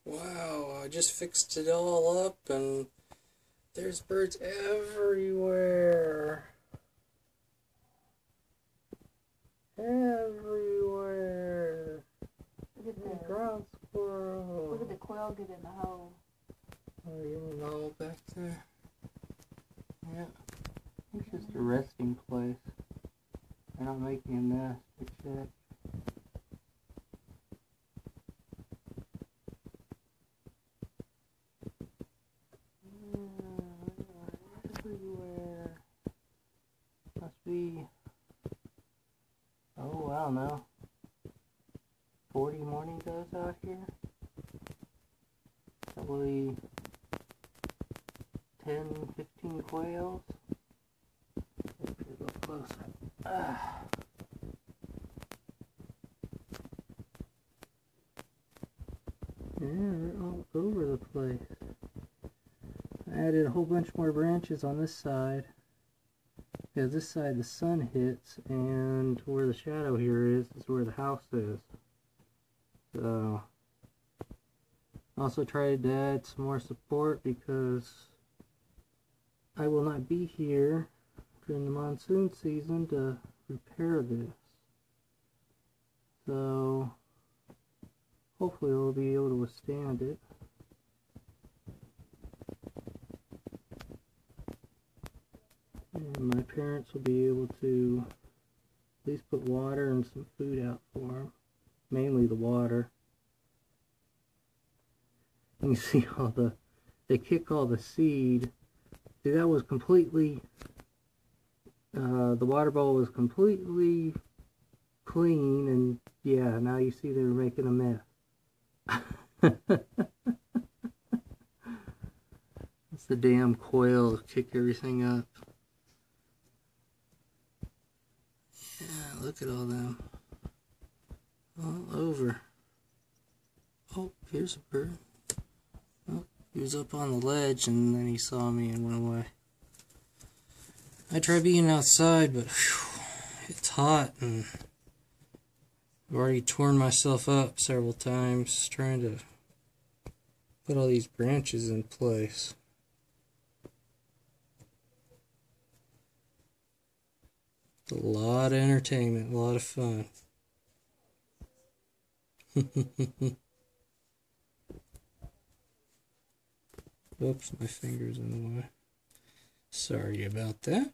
Wow, I just fixed it all up and there's birds everywhere. Everywhere. Look at the ground squirrel. Look at the quail get in the hole. Oh, you're in the hole back there. Yeah. It's just a resting place. They're not making a nest, but check. Everywhere. Must be, oh, I don't know, 40 mourning doves out here. Probably 10, 15 quails. Let's get a little closer. Yeah, they're all over the place. I added a whole bunch more branches on this side, because this side the sun hits, and where the shadow here is where the house is. So, also tried to add some more support because I will not be here during the monsoon season to repair this. So, hopefully we'll be able to withstand it. And my parents will be able to at least put water and some food out for them. Mainly the water. You can see all they kick all the seed. See, that was completely, the water bowl was completely clean, and yeah, now you see they were making a mess. It's the damn quail kick everything up. Yeah, look at all them. All over. Oh, here's a bird. Oh, he was up on the ledge and then he saw me and went away. I tried being outside, but whew, it's hot and I've already torn myself up several times trying to put all these branches in place. It's a lot of entertainment, a lot of fun. Oops, my finger's in the way. Sorry about that.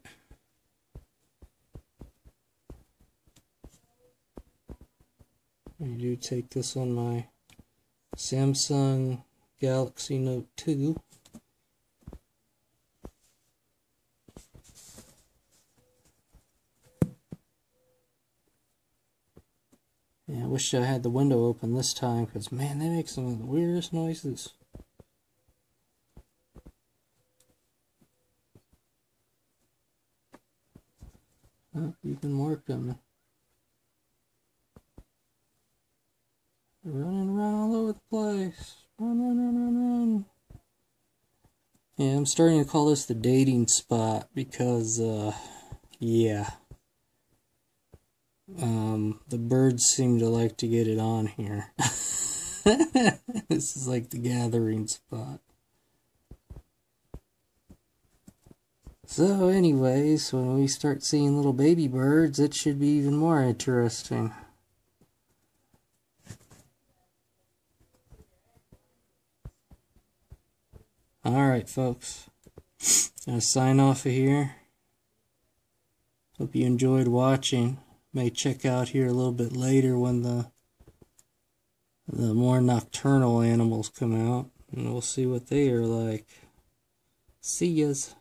I do take this on my Samsung Galaxy Note 2. Yeah, I wish I had the window open this time, because man, they make some of the weirdest noises. Oh, even more coming. Running around all over the place. Run, run, run, run, run. Yeah, I'm starting to call this the dating spot because, yeah. The birds seem to like to get it on here. This is like the gathering spot. So anyways, when we start seeing little baby birds, it should be even more interesting. Alright folks, gonna sign off of here. Hope you enjoyed watching. May check out here a little bit later when the more nocturnal animals come out, and we'll see what they are like. See yas.